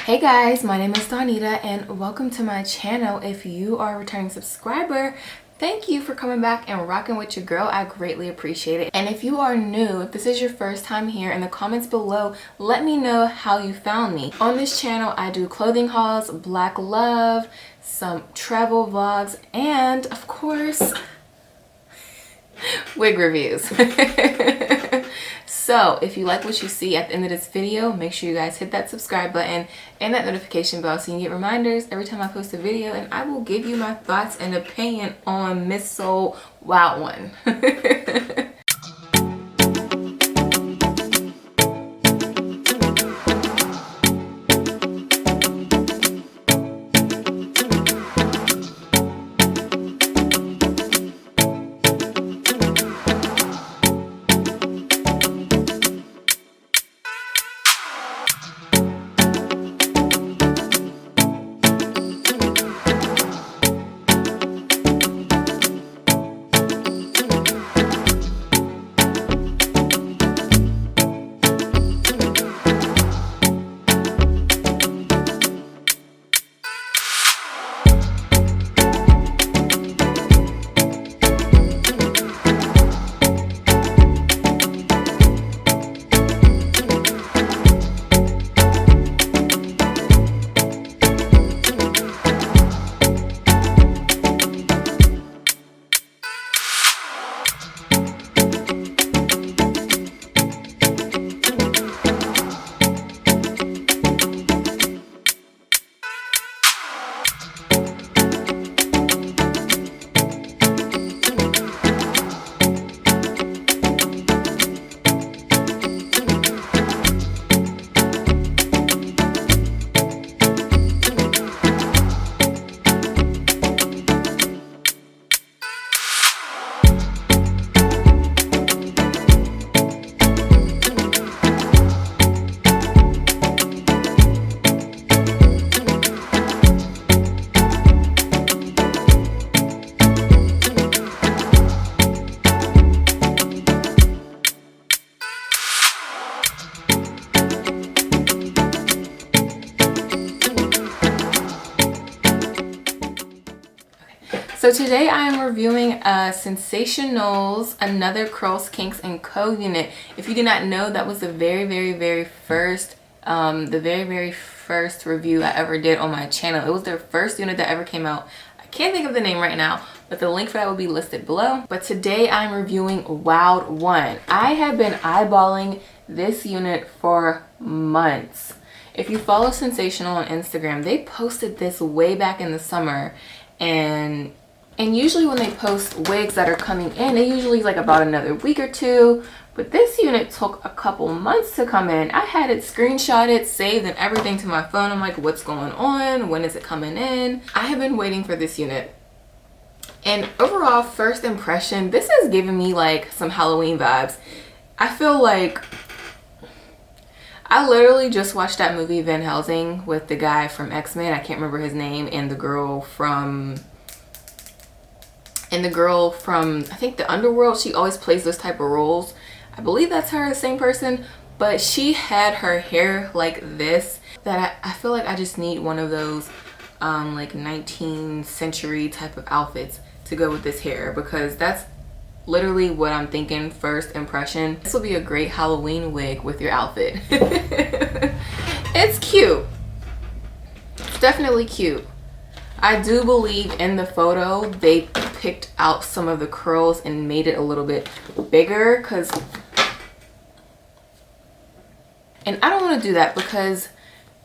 Hey guys, my name is Donita and welcome to my channel. If you are a returning subscriber, thank you for coming back and rocking with your girl. I greatly appreciate it. And if you are new, if this is your first time here, in the comments below, let me know how you found me. On this channel, I do clothing hauls, black love, some travel vlogs, and of course, wig reviews. So if you like what you see at the end of this video, make sure you guys hit that subscribe button and that notification bell so you can get reminders every time I post a video, and I will give you my thoughts and opinion on Miss Soul Wild One. So today I am reviewing Sensationnel's Another Curls, Kinks, and Co unit. If you did not know, that was the very first review I ever did on my channel. It was their first unit that ever came out. I can't think of the name right now, but the link for that will be listed below. But today I'm reviewing Wild One. I have been eyeballing this unit for months. If you follow Sensational on Instagram, they posted this way back in the summer, and usually when they post wigs that are coming in, they usually like about another week or two. But this unit took a couple months to come in. I had it screenshotted, saved, and everything to my phone. I'm like, what's going on? When is it coming in? I have been waiting for this unit. And overall, first impression, this is giving me like some Halloween vibes. I feel like I literally just watched that movie Van Helsing with the guy from X-Men. I can't remember his name, and the girl from I think the Underworld. She always plays those type of roles. I believe that's her, the same person, but she had her hair like this, that I feel like I just need one of those like 19th century type of outfits to go with this hair, because that's literally what I'm thinking first impression. This will be a great Halloween wig with your outfit. It's cute. It's definitely cute. I do believe in the photo they picked out some of the curls and made it a little bit bigger, and I don't want to do that because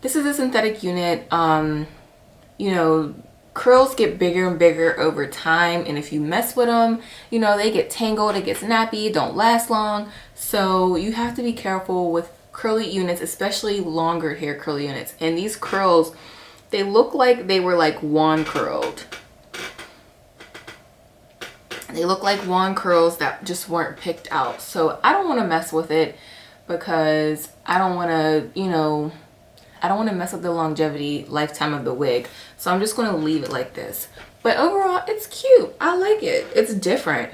this is a synthetic unit. You know, curls get bigger and bigger over time, and if you mess with them, you know, they get tangled, it gets nappy, don't last long. So you have to be careful with curly units, especially longer hair curly units. And these curls, they look like they were like wand curled. They look like wand curls that just weren't picked out. So I don't want to mess with it because I don't want to, you know, I don't want to mess up the longevity lifetime of the wig. So I'm just going to leave it like this. But overall, it's cute. I like it. It's different.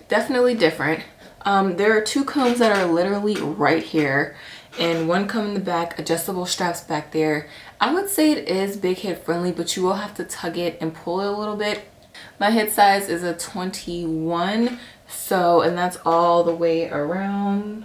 Definitely different. There are two combs that are literally right here. and one come in the back, adjustable straps back there. I would say it is big head friendly, but you will have to tug it and pull it a little bit. My head size is a 21, so, and that's all the way around.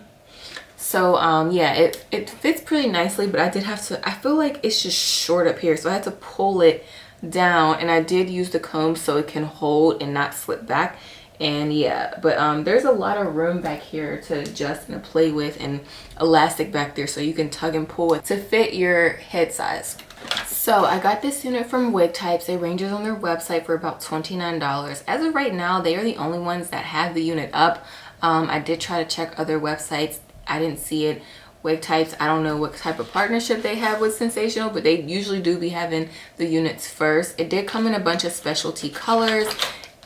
So yeah, it fits pretty nicely, but I did have to, I feel like it's just short up here, so I had to pull it down, and I did use the comb so it can hold and not slip back. And yeah, but there's a lot of room back here to adjust and to play with, and elastic back there so you can tug and pull it to fit your head size. So I got this unit from Wig Types. It ranges on their website for about $29. As of right now, they are the only ones that have the unit up. I did try to check other websites. I didn't see it. Wig Types, I don't know what type of partnership they have with Sensational, but they usually do be having the units first. It did come in a bunch of specialty colors,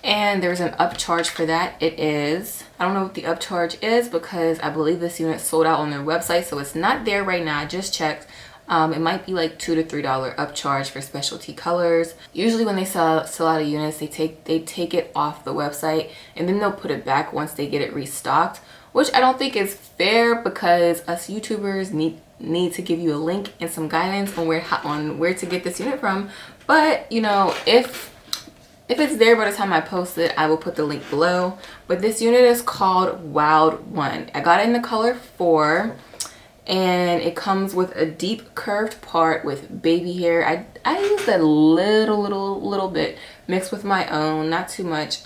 and there's an upcharge for that. It is, I don't know what the upcharge is because I believe this unit sold out on their website, so it's not there right now. I just checked. It might be like $2 to $3 upcharge for specialty colors. Usually when they sell out of units, they take it off the website, and then they'll put it back once they get it restocked, which I don't think is fair because us YouTubers need to give you a link and some guidance on where to get this unit from. But you know, if it's there by the time I post it, I will put the link below. But this unit is called Wild 1. I got it in the color 4, and it comes with a deep curved part with baby hair. I used a little bit mixed with my own, not too much.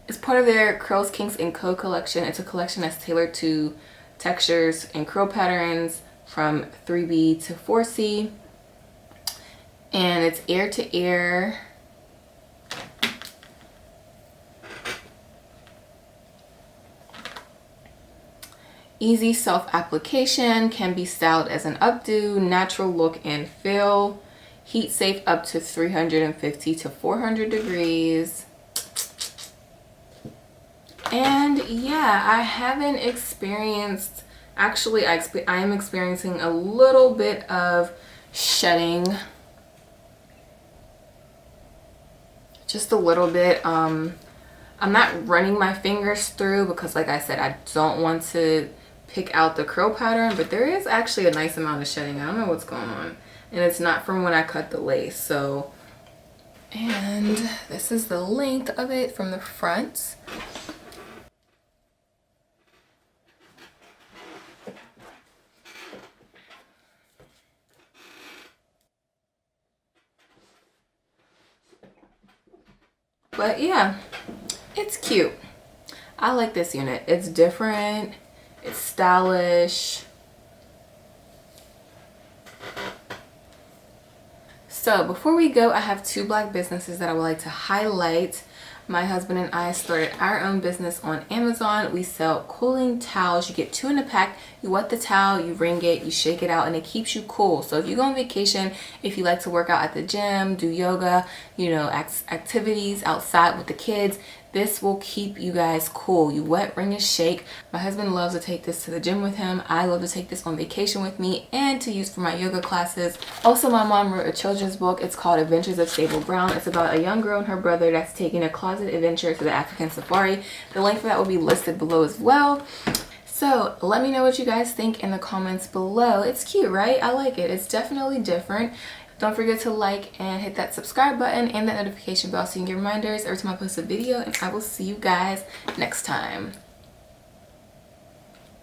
It's part of their Curls, Kinks, and Co collection. It's a collection that's tailored to textures and curl patterns from 3B to 4C. And it's ear to ear. Easy self-application, can be styled as an updo, natural look and feel. Heat safe up to 350 to 400 degrees. And yeah, I haven't experienced, actually I am experiencing a little bit of shedding. Just a little bit. I'm not running my fingers through because like I said, I don't want to pick out the curl pattern, but there is actually a nice amount of shedding. I don't know what's going on. And it's not from when I cut the lace. So, and this is the length of it from the front. But yeah, it's cute. I like this unit. It's different. It's stylish. So before we go, I have 2 Black businesses that I would like to highlight. My husband and I started our own business on Amazon. We sell cooling towels. You get 2 in a pack. You wet the towel, you wring it, you shake it out, and it keeps you cool. So if you go on vacation, if you like to work out at the gym, do yoga, you know, activities outside with the kids, this will keep you guys cool. You wet, wring, and shake. My husband loves to take this to the gym with him. I love to take this on vacation with me and to use for my yoga classes. Also, my mom wrote a children's book. It's called Adventures of Sable Brown. It's about a young girl and her brother that's taking a closet adventure to the African safari. The link for that will be listed below as well. So let me know what you guys think in the comments below. It's cute, right? I like it. It's definitely different. Don't forget to like and hit that subscribe button and that notification bell so you can get reminders every time I post a video, and I will see you guys next time.